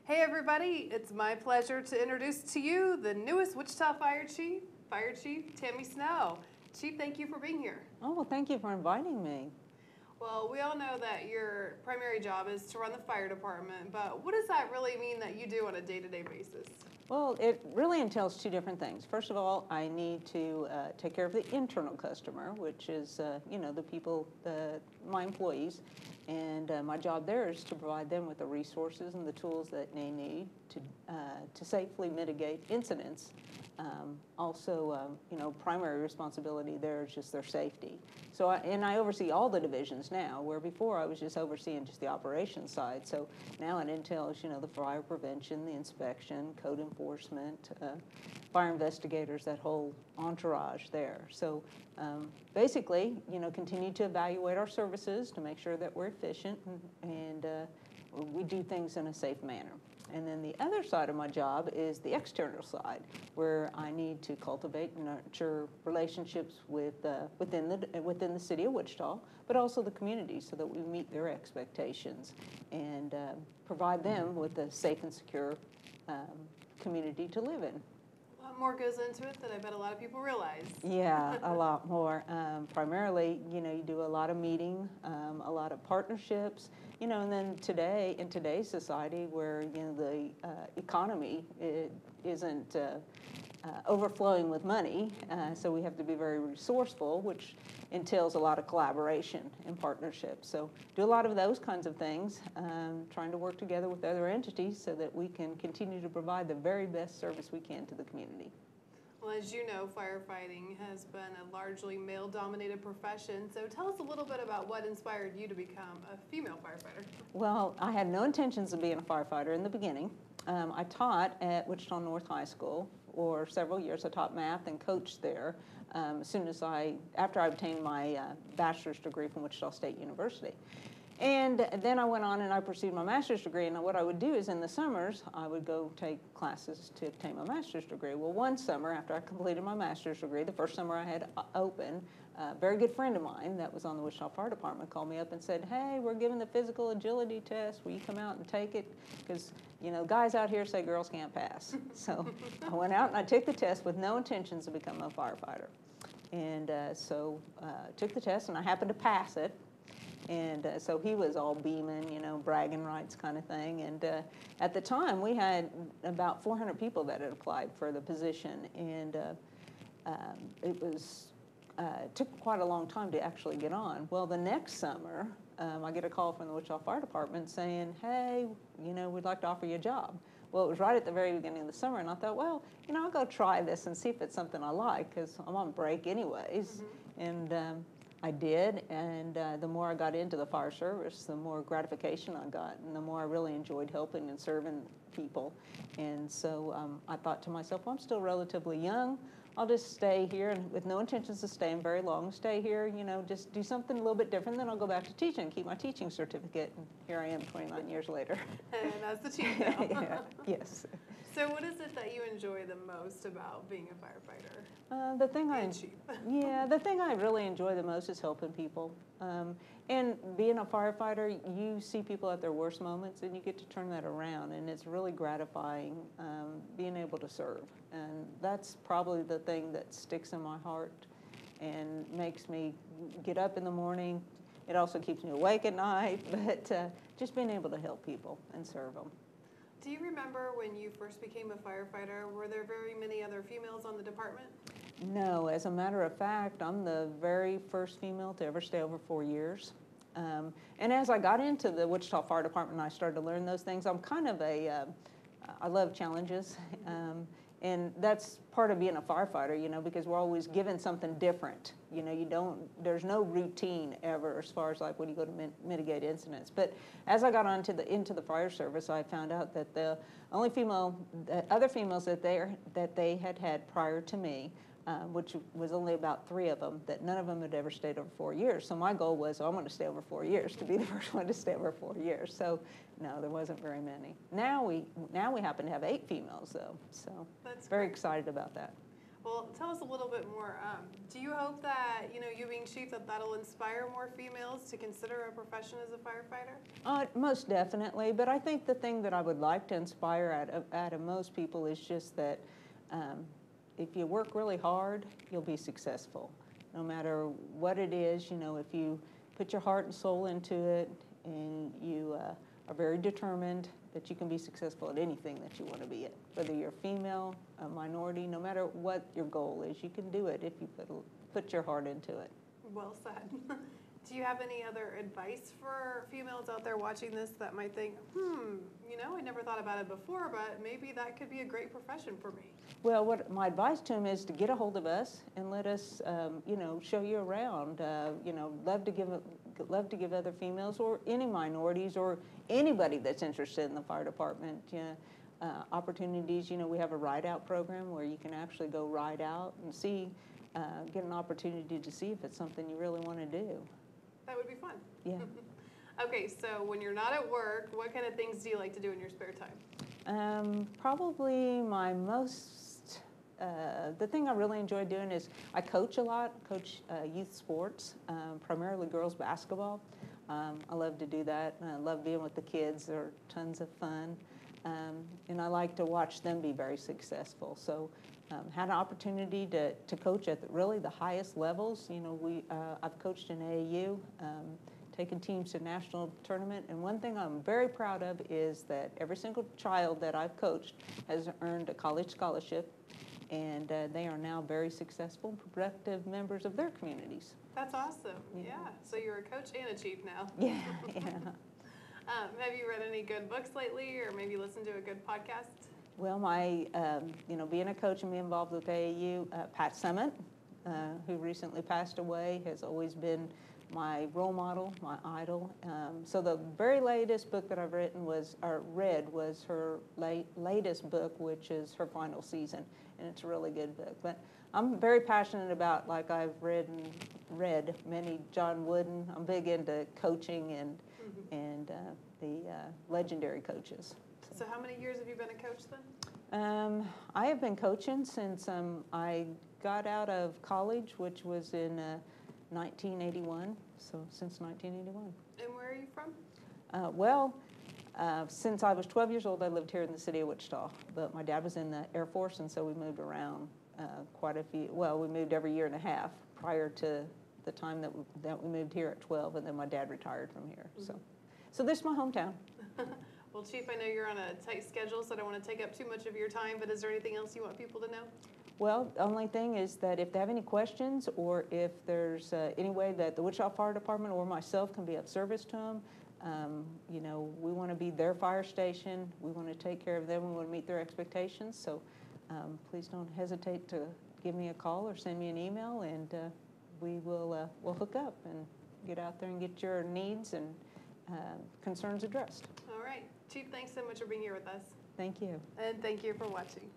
Hey everybody, it's my pleasure to introduce to you the newest Wichita Fire Chief, Tammy Snow. Chief, thank you for being here. Oh, well, thank you for inviting me. Well, we all know that your primary job is to run the fire department, but what does that really mean that you do on a day-to-day basis? Well, it really entails two different things. First of all, I need to take care of the internal customer, which is, the people, my employees. And my job there is to provide them with the resources and the tools that they need to safely mitigate incidents. Primary responsibility there is just their safety. So, I oversee all the divisions now, where before I was just overseeing just the operations side. So now it entails, the fire prevention, the inspection, code enforcement, fire investigators, that whole entourage there. So basically, continue to evaluate our services to make sure that we're efficient and we do things in a safe manner. And then the other side of my job is the external side, where I need to cultivate and nurture relationships within the city of Wichita, but also the community, so that we meet their expectations and provide them with a safe and secure community to live in. A lot more goes into it than I bet a lot of people realize. Yeah, a lot more. Primarily, you do a lot of meeting, a lot of partnerships, and then in today's society where, the economy isn't overflowing with money, so we have to be very resourceful, which entails a lot of collaboration and partnership. So do a lot of those kinds of things, trying to work together with other entities so that we can continue to provide the very best service we can to the community. Well, as you know, firefighting has been a largely male-dominated profession, so tell us a little bit about what inspired you to become a female firefighter. Well, I had no intentions of being a firefighter in the beginning. I taught at Wichita North High School for several years. I taught math and coached there after I obtained my bachelor's degree from Wichita State University. And then I went on and I pursued my master's degree. And what I would do is in the summers, I would go take classes to obtain my master's degree. Well, one summer after I completed my master's degree, the first summer I had open, a very good friend of mine that was on the Wichita Fire Department called me up and said, "Hey, we're giving the physical agility test. Will you come out and take it? Because, guys out here say girls can't pass." So I went out and I took the test with no intentions of becoming a firefighter. And took the test and I happened to pass it. And so he was all beaming, bragging rights kind of thing. And at the time, we had about 400 people that had applied for the position. And it took quite a long time to actually get on. Well, the next summer, I get a call from the Wichita Fire Department saying, "Hey, we'd like to offer you a job." Well, it was right at the very beginning of the summer, and I thought, well, I'll go try this and see if it's something I like, because I'm on break anyways. Mm-hmm. And I did, and the more I got into the fire service, the more gratification I got, and the more I really enjoyed helping and serving people. And so I thought to myself, well, I'm still relatively young. I'll just stay here, and with no intentions of staying very long, stay here, just do something a little bit different, then I'll go back to teaching, keep my teaching certificate, and here I am 29 years later. And as the chief now. Yeah, yes. So what is it that you enjoy the most about being a firefighter? The thing I really enjoy the most is helping people. And being a firefighter, you see people at their worst moments and you get to turn that around, and it's really gratifying being able to serve. And that's probably the thing that sticks in my heart and makes me get up in the morning. It also keeps me awake at night, but just being able to help people and serve them. Do you remember when you first became a firefighter, were there very many other females on the department? No, as a matter of fact, I'm the very first female to ever stay over 4 years. And as I got into the Wichita Fire Department and I started to learn those things, I'm kind of I love challenges. And that's part of being a firefighter, because we're always given something different. There's no routine ever as far as like when you go to mitigate incidents. But as I got into the fire service, I found out that the only other females that they had prior to me, which was only about 3 of them, that none of them had ever stayed over 4 years. So my goal was, I'm going to stay over 4 years, to be the first one to stay over 4 years. So no, there wasn't very many. Now we happen to have 8 females though, so that's very great. excited about that. Well, tell us a little bit more. Do you hope that, you being chief, that'll inspire more females to consider a profession as a firefighter? Most definitely, but I think the thing that I would like to inspire out of most people is just that if you work really hard, you'll be successful. No matter what it is, if you put your heart and soul into it and you are very determined, that you can be successful at anything that you want to be at. Whether you're female, a minority, no matter what your goal is, you can do it if you put your heart into it. Well said. Do you have any other advice for females out there watching this that might think, I never thought about it before, but maybe that could be a great profession for me? Well, what my advice to them is to get a hold of us and let us, show you around. Love to give other females or any minorities or anybody that's interested in the fire department opportunities. We have a ride-out program where you can actually go ride out and see, get an opportunity to see if it's something you really want to do. That would be fun. Yeah. Okay, so when you're not at work, what kind of things do you like to do in your spare time? Probably the thing I really enjoy doing is I coach a lot, coach youth sports, primarily girls basketball. I love to do that. I love being with the kids. They're tons of fun. And I like to watch them be very successful. So had an opportunity to coach at really the highest levels. I've coached in AAU, taken teams to national tournament. And one thing I'm very proud of is that every single child that I've coached has earned a college scholarship. And they are now very successful and productive members of their communities. That's awesome. Yeah. So you're a coach and a chief now. Yeah. Have you read any good books lately, or maybe listened to a good podcast? Well, being a coach and being involved with AAU, Pat Summitt, who recently passed away, has always been my role model, my idol. So the very latest book that I've read was her latest book, which is her final season, and it's a really good book. But I'm very passionate about, like I've read many John Wooden. I'm big into coaching and the legendary coaches. So how many years have you been a coach then? I have been coaching since I got out of college, which was in 1981, so since 1981. And where are you from? Since I was 12 years old, I lived here in the city of Wichita, but my dad was in the Air Force, and so we moved around quite a few. Well, we moved every year and a half prior to the time that we moved here at 12, and then my dad retired from here. So this is my hometown. Well, Chief, I know you're on a tight schedule, so I don't want to take up too much of your time, but is there anything else you want people to know? Well, the only thing is that if they have any questions, or if there's any way that the Wichita Fire Department or myself can be of service to them, we want to be their fire station. We want to take care of them. We want to meet their expectations. So please don't hesitate to give me a call or send me an email, and we'll hook up and get out there and get your needs and concerns addressed. All right. Chief, thanks so much for being here with us. Thank you. And thank you for watching.